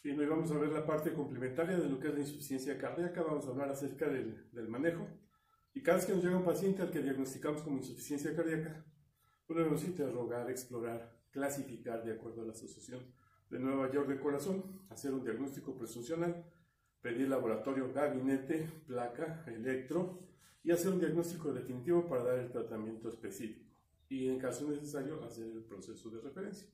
Bien, hoy vamos a ver la parte complementaria de lo que es la insuficiencia cardíaca. Vamos a hablar acerca del manejo. Y cada vez que nos llega un paciente al que diagnosticamos como insuficiencia cardíaca, podemos interrogar, explorar, clasificar de acuerdo a la Asociación de Nueva York de Corazón, hacer un diagnóstico presuncional, pedir laboratorio, gabinete, placa, electro y hacer un diagnóstico definitivo para dar el tratamiento específico. Y en caso necesario, hacer el proceso de referencia.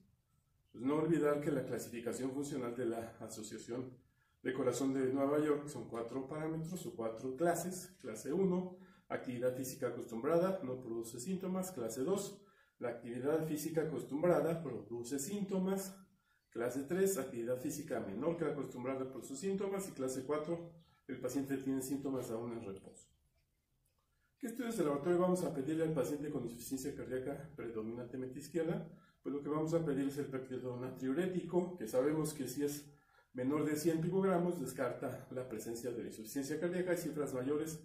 Pues no olvidar que la clasificación funcional de la Asociación de Corazón de Nueva York son 4 parámetros o 4 clases. Clase 1, actividad física acostumbrada, no produce síntomas. Clase 2, la actividad física acostumbrada produce síntomas. Clase 3, actividad física menor que la acostumbrada produce síntomas. Y clase 4, el paciente tiene síntomas aún en reposo. ¿Qué estudios de laboratorio vamos a pedirle al paciente con insuficiencia cardíaca predominantemente izquierda? Pues lo que vamos a pedir es el péptido natriurético, que sabemos que si es menor de 100 picogramos descarta la presencia de la insuficiencia cardíaca, y cifras mayores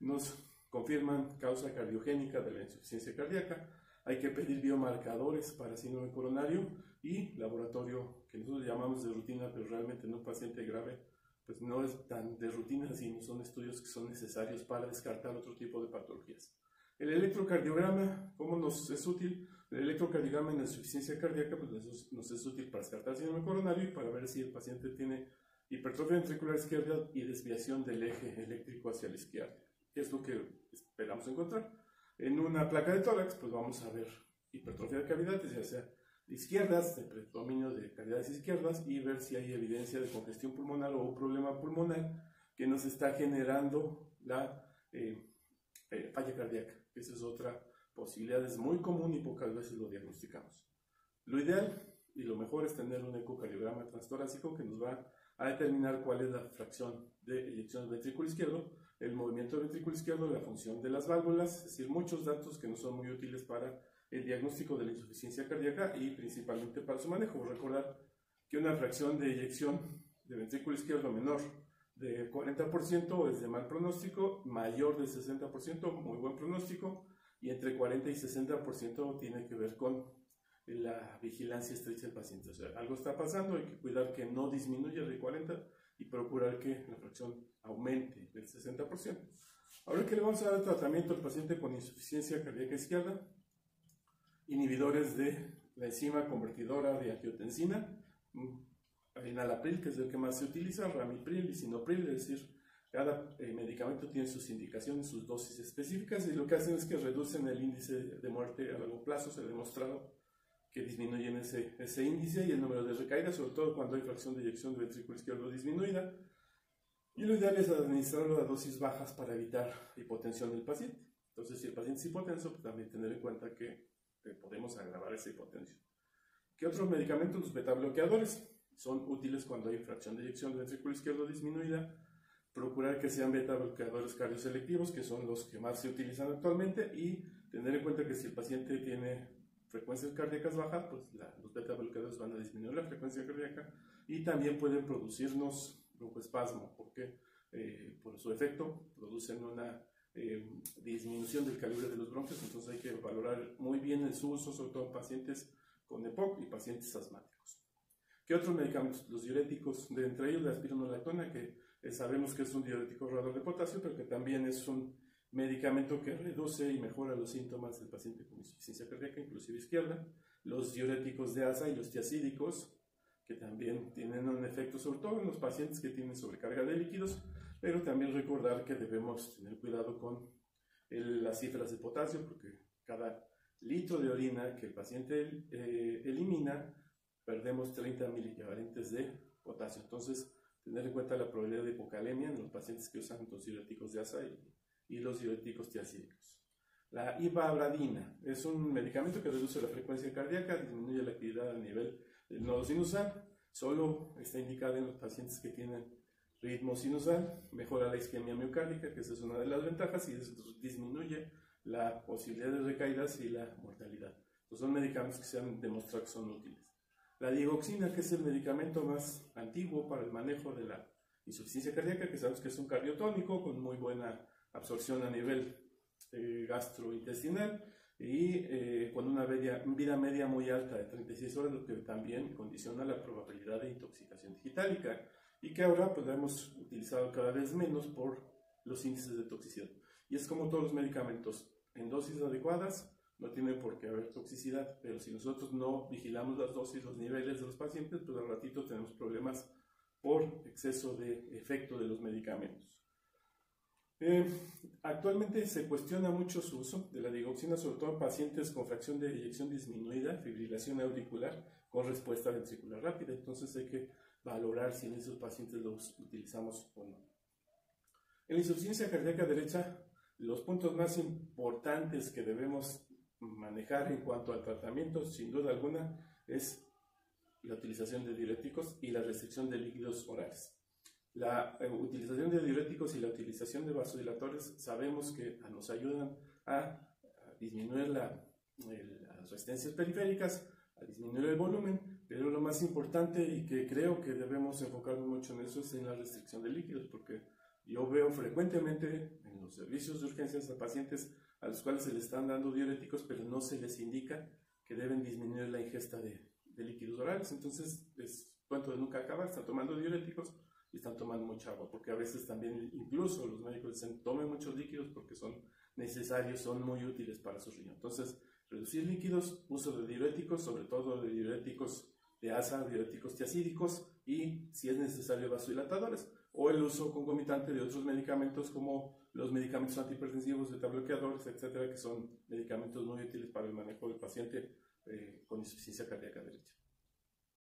nos confirman causa cardiogénica de la insuficiencia cardíaca. Hay que pedir biomarcadores para síndrome coronario y laboratorio que nosotros llamamos de rutina, pero realmente en un paciente grave pues no es tan de rutina, sino son estudios que son necesarios para descartar otro tipo de patologías. El electrocardiograma, ¿cómo nos es útil? El electrocardiograma en la insuficiencia cardíaca pues nos es útil para descartar síndrome coronario y para ver si el paciente tiene hipertrofia ventricular izquierda y desviación del eje eléctrico hacia la izquierda. ¿Qué es lo que esperamos encontrar? En una placa de tórax pues vamos a ver hipertrofia de cavidades, ya sea izquierdas, de predominio de cavidades izquierdas, y ver si hay evidencia de congestión pulmonar o problema pulmonar que nos está generando la falla cardíaca. Esa es otra posibilidad, es muy común y pocas veces lo diagnosticamos. Lo ideal y lo mejor es tener un ecocardiograma transtorácico que nos va a determinar cuál es la fracción de eyección del ventrículo izquierdo, el movimiento del ventrículo izquierdo, la función de las válvulas, es decir, muchos datos que no son muy útiles para el diagnóstico de la insuficiencia cardíaca y principalmente para su manejo. Recordar que una fracción de eyección de ventrículo izquierdo menor de 40% es de mal pronóstico, mayor de 60% muy buen pronóstico, y entre 40 y 60% tiene que ver con la vigilancia estrecha del paciente. O sea, algo está pasando, hay que cuidar que no disminuya de 40 y procurar que la fracción aumente del 60%. Ahora que le vamos a dar tratamiento al paciente con insuficiencia cardíaca izquierda, inhibidores de la enzima convertidora de angiotensina, enalapril, que es el que más se utiliza, ramipril, lisinopril, es decir, cada medicamento tiene sus indicaciones, sus dosis específicas, y lo que hacen es que reducen el índice de muerte a largo plazo. Se ha demostrado que disminuyen ese índice y el número de recaídas, sobre todo cuando hay fracción de eyección del ventrículo izquierdo disminuida. Y lo ideal es administrarlo a dosis bajas para evitar hipotensión del paciente. Entonces, si el paciente es hipotenso, pues también tener en cuenta que podemos agravar esa hipotensión. ¿Qué otros medicamentos? Los beta-bloqueadores son útiles cuando hay fracción de eyección del ventrículo izquierdo disminuida. Procurar que sean beta-bloqueadores cardioselectivos, que son los que más se utilizan actualmente, y tener en cuenta que si el paciente tiene frecuencias cardíacas bajas, pues los beta-bloqueadores van a disminuir la frecuencia cardíaca y también pueden producirnos broncoespasmo, porque por su efecto producen una disminución del calibre de los bronquios. Entonces hay que valorar muy bien su uso, sobre todo en pacientes con EPOC y pacientes asmáticos. ¿Qué otros medicamentos? Los diuréticos, de entre ellos la espironolactona, que sabemos que es un diurético ahorrador de potasio, pero que también es un medicamento que reduce y mejora los síntomas del paciente con insuficiencia cardíaca, inclusive izquierda. Los diuréticos de ASA y los tiacídicos, que también tienen un efecto sobre todo en los pacientes que tienen sobrecarga de líquidos, pero también recordar que debemos tener cuidado con las cifras de potasio, porque cada litro de orina que el paciente elimina, perdemos 30 miliequivalentes de potasio. Entonces, tener en cuenta la probabilidad de hipocalemia en los pacientes que usan los diuréticos de ASA y los diuréticos tiacídicos. La ivabradina es un medicamento que reduce la frecuencia cardíaca, disminuye la actividad a nivel del nodo sinusal, solo está indicada en los pacientes que tienen ritmo sinusal, mejora la isquemia miocárdica, que esa es una de las ventajas, y disminuye la posibilidad de recaídas y la mortalidad. Entonces son medicamentos que se han demostrado que son útiles. La digoxina, que es el medicamento más antiguo para el manejo de la insuficiencia cardíaca, que sabemos que es un cardiotónico con muy buena absorción a nivel gastrointestinal, y con una vida media muy alta de 36 horas, lo que también condiciona la probabilidad de intoxicación digitálica y que ahora pues la hemos utilizado cada vez menos por los índices de toxicidad. Y es como todos los medicamentos, en dosis adecuadas no tiene por qué haber toxicidad, pero si nosotros no vigilamos las dosis, los niveles de los pacientes, pues al ratito tenemos problemas por exceso de efecto de los medicamentos. Actualmente se cuestiona mucho su uso de la digoxina, sobre todo en pacientes con fracción de eyección disminuida, fibrilación auricular, con respuesta ventricular rápida. Entonces hay que valorar si en esos pacientes los utilizamos o no. En la insuficiencia cardíaca derecha, los puntos más importantes que debemos manejar en cuanto al tratamiento, sin duda alguna, es la utilización de diuréticos y la restricción de líquidos orales. La utilización de diuréticos y la utilización de vasodilatores sabemos que nos ayudan a disminuir las resistencias periféricas, a disminuir el volumen, pero lo más importante y que creo que debemos enfocarnos mucho en eso es en la restricción de líquidos, porque yo veo frecuentemente en los servicios de urgencias a pacientes a los cuales se les están dando diuréticos, pero no se les indica que deben disminuir la ingesta de líquidos orales. Entonces es cuento de nunca acabar, están tomando diuréticos y están tomando mucha agua, porque a veces también incluso los médicos dicen tomen muchos líquidos porque son necesarios, son muy útiles para su riñón. Entonces, reducir líquidos, uso de diuréticos, sobre todo de diuréticos de asa, diuréticos tiacídicos y, si es necesario, vasodilatadores, o el uso concomitante de otros medicamentos como los medicamentos antihipertensivos, beta-bloqueadores, etcétera, que son medicamentos muy útiles para el manejo del paciente con insuficiencia cardíaca derecha.